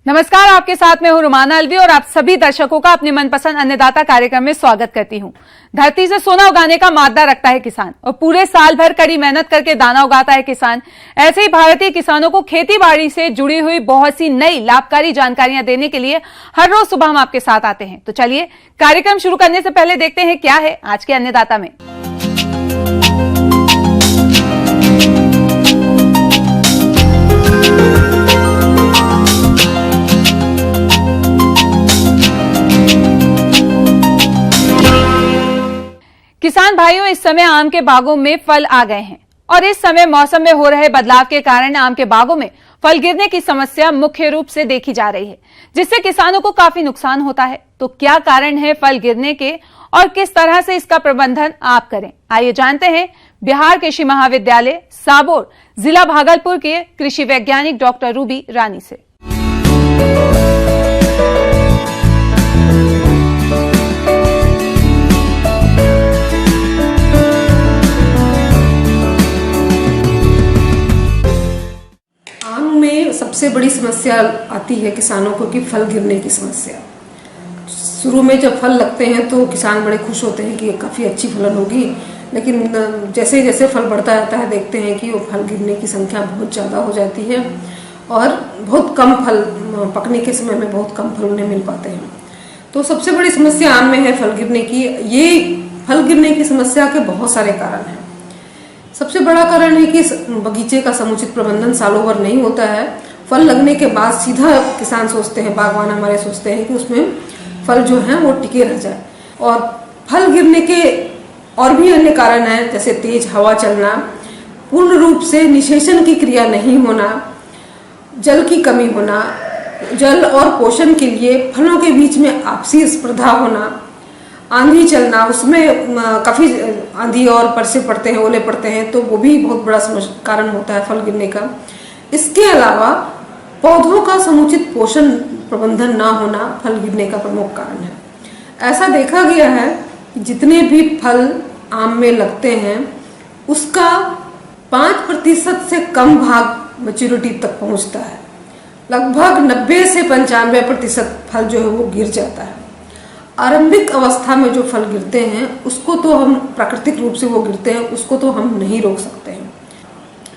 नमस्कार, आपके साथ में हूं रुमाना अलवी और आप सभी दर्शकों का अपने मनपसंद अन्नदाता कार्यक्रम में स्वागत करती हूं। धरती से सोना उगाने का मादा रखता है किसान और पूरे साल भर कड़ी मेहनत करके दाना उगाता है किसान। ऐसे ही भारतीय किसानों को खेती बाड़ी से जुड़ी हुई बहुत सी नई लाभकारी जानकारियां देने के लिए हर रोज सुबह हम आपके साथ आते हैं। तो चलिए कार्यक्रम शुरू करने से पहले देखते हैं क्या है आज के अन्नदाता में। किसान भाइयों, इस समय आम के बागों में फल आ गए हैं और इस समय मौसम में हो रहे बदलाव के कारण आम के बागों में फल गिरने की समस्या मुख्य रूप से देखी जा रही है, जिससे किसानों को काफी नुकसान होता है। तो क्या कारण है फल गिरने के और किस तरह से इसका प्रबंधन आप करें, आइए जानते हैं बिहार कृषि महाविद्यालय साबोर जिला भागलपुर के कृषि वैज्ञानिक डॉक्टर रूबी रानी से। सबसे बड़ी समस्या आती है किसानों को कि फल गिरने की समस्या। शुरू में जब फल लगते हैं तो किसान बड़े खुश होते हैं कि काफ़ी अच्छी फलन होगी, लेकिन जैसे जैसे फल बढ़ता जाता है देखते हैं कि वो फल गिरने की संख्या बहुत ज़्यादा हो जाती है और बहुत कम फल पकने के समय में बहुत कम फल उन्हें मिल पाते हैं। तो सबसे बड़ी समस्या आम में है फल गिरने की। ये फल गिरने की समस्या के बहुत सारे कारण हैं। सबसे बड़ा कारण है कि बगीचे का समुचित प्रबंधन सालों भर नहीं होता है। फल लगने के बाद सीधा किसान सोचते हैं, बागवान हमारे सोचते हैं कि उसमें फल जो है वो टिके रह जाए। और फल गिरने के और भी अन्य कारण हैं, जैसे तेज हवा चलना, पूर्ण रूप से निषेचन की क्रिया नहीं होना, जल की कमी होना, जल और पोषण के लिए फलों के बीच में आपसी स्पर्धा होना, आंधी चलना, उसमें काफ़ी आंधी और परसे पड़ते हैं, ओले पड़ते हैं, तो वो भी बहुत बड़ा कारण होता है फल गिरने का। इसके अलावा पौधों का समुचित पोषण प्रबंधन ना होना फल गिरने का प्रमुख कारण है। ऐसा देखा गया है कि जितने भी फल आम में लगते हैं उसका 5% से कम भाग मैच्योरिटी तक पहुंचता है। लगभग 90 से 95% फल जो है वो गिर जाता है। आरंभिक अवस्था में जो फल गिरते हैं उसको तो हम प्राकृतिक रूप से वो गिरते हैं, उसको तो हम नहीं रोक सकते हैं।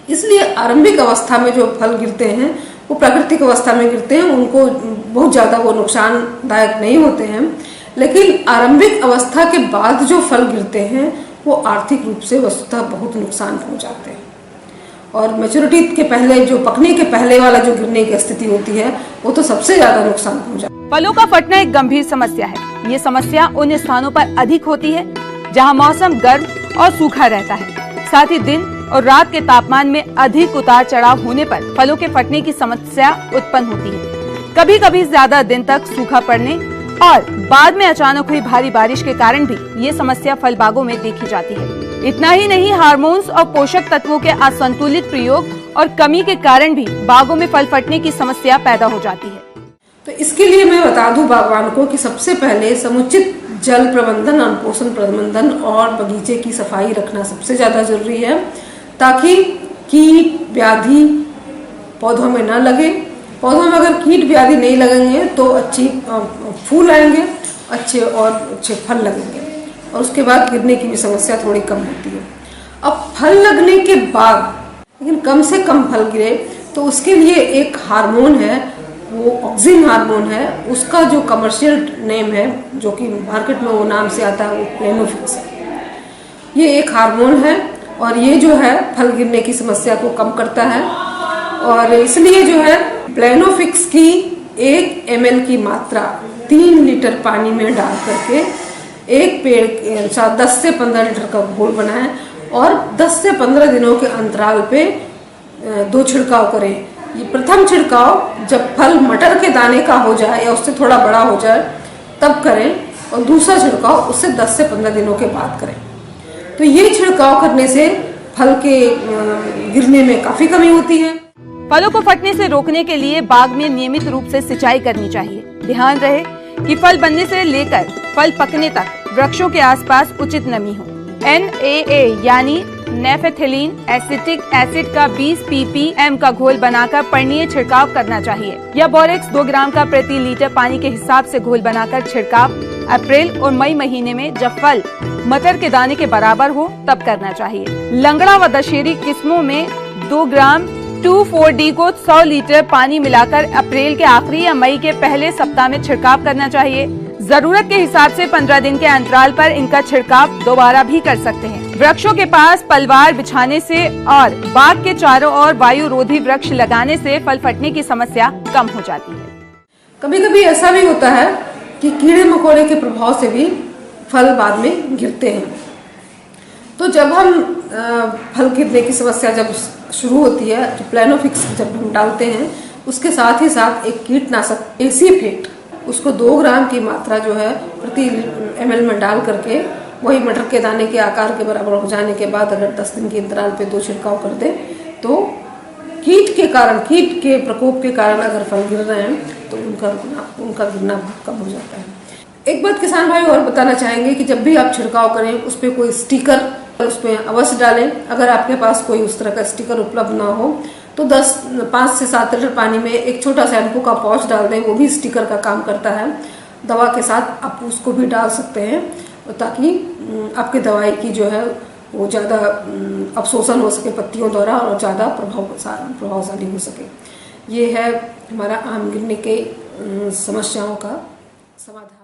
इसलिए आरंभिक अवस्था में जो फल गिरते हैं वो प्राकृतिक अवस्था में गिरते हैं, उनको बहुत ज़्यादा वो नुकसानदायक नहीं होते हैं। लेकिन आरंभिक अवस्था के बाद जो फल गिरते हैं वो आर्थिक रूप से वस्तुतः बहुत नुकसान पहुंचाते हैं। और मैच्योरिटी के पहले जो पकने के पहले वाला जो गिरने की स्थिति होती है वो तो सबसे ज्यादा नुकसान पहुंचाती है। फलों का फटना एक गंभीर समस्या है। ये समस्या उन स्थानों पर अधिक होती है जहां मौसम गर्म और सूखा रहता है। साथ ही दिन और रात के तापमान में अधिक उतार चढ़ाव होने पर फलों के फटने की समस्या उत्पन्न होती है। कभी कभी ज्यादा दिन तक सूखा पड़ने और बाद में अचानक हुई भारी बारिश के कारण भी ये समस्या फल बागों में देखी जाती है। इतना ही नहीं, हार्मोन्स और पोषक तत्वों के असंतुलित प्रयोग और कमी के कारण भी बागों में फल फटने की समस्या पैदा हो जाती है। तो इसके लिए मैं बता दूं बागवान को कि सबसे पहले समुचित जल प्रबंधन, पोषण प्रबंधन और बगीचे की सफाई रखना सबसे ज्यादा जरूरी है, ताकि कीट व्याधि पौधों में न लगे। पौधों में अगर कीट व्याधि नहीं लगेंगे तो अच्छी फूल आएंगे, अच्छे फल लगेंगे और उसके बाद गिरने की भी समस्या थोड़ी कम होती है। अब फल लगने के बाद लेकिन कम से कम फल गिरे तो उसके लिए एक हार्मोन है, वो ऑक्सिन हार्मोन है। उसका जो कमर्शियल नेम है, जो कि मार्केट में वो नाम से आता है, वो प्लेनोफिक्स है। ये एक हार्मोन है और ये जो है फल गिरने की समस्या को कम करता है। और इसलिए जो है प्लेनोफिक्स की 1 ml की मात्रा 3 लीटर पानी में डाल करके एक पेड़ के 10 से 15 लीटर का घोल बनाएं और 10 से 15 दिनों के अंतराल पे 2 छिड़काव करें। ये प्रथम छिड़काव जब फल मटर के दाने का हो जाए या उससे थोड़ा बड़ा हो जाए तब करें और दूसरा छिड़काव उससे 10 से 15 दिनों के बाद करें। तो ये छिड़काव करने से फल के गिरने में काफी कमी होती है। फलों को फटने से रोकने के लिए बाग में नियमित रूप से सिंचाई करनी चाहिए। ध्यान रहे कि फल बनने से लेकर फल पकने तक वृक्षों के आसपास उचित नमी हो। NAA यानी नेफेथिलीन एसिटिक एसिड का 20 ppm का घोल बनाकर पर्णीय छिड़काव करना चाहिए, या बोरेक्स 2 ग्राम का प्रति लीटर पानी के हिसाब से घोल बनाकर छिड़काव अप्रैल और मई महीने में जब फल मटर के दाने के बराबर हो तब करना चाहिए। लंगड़ा व दशहरी किस्मों में 2 ग्राम 2,4-D को 100 लीटर पानी मिलाकर अप्रैल के आखिरी या मई के पहले सप्ताह में छिड़काव करना चाहिए। जरूरत के हिसाब से 15 दिन के अंतराल पर इनका छिड़काव दोबारा भी कर सकते हैं। वृक्षों के पास पलवार बिछाने से और बाग के चारों ओर वायु रोधी वृक्ष लगाने से फल फटने की समस्या कम हो जाती है। कभी कभी ऐसा भी होता है कि कीड़े मकोड़े के प्रभाव से भी फल बाद में गिरते हैं। तो जब हम फल गिरने की समस्या जब शुरू होती है, तो प्लानोफिक्स जब हम डालते हैं, उसके साथ ही साथ एक कीटनाशक एसीफेट, उसको 2 ग्राम की मात्रा जो है प्रति ml में डाल करके वही मटर के दाने के आकार के बराबर हो जाने के बाद अगर 10 दिन के अंतराल पे 2 छिड़काव कर दें तो कीट के प्रकोप के कारण अगर फल गिर रहे हैं तो उनका गिरना कम हो जाता है। एक बात किसान भाई और बताना चाहेंगे कि जब भी आप छिड़काव करें उस पर कोई स्टिकर उस पर अवश्य डालें। अगर आपके पास कोई उस तरह का स्टिकर उपलब्ध ना हो तो 5 से 7 लीटर पानी में एक छोटा शैम्पू का पाउच डाल दें, वो भी स्टिकर का काम करता है। दवा के साथ आप उसको भी डाल सकते हैं ताकि आपके दवाई की जो है वो ज़्यादा अवशोषण हो सके पत्तियों द्वारा और ज़्यादा प्रभावशाली हो सके। ये है हमारा आम गिरने के समस्याओं का समाधान।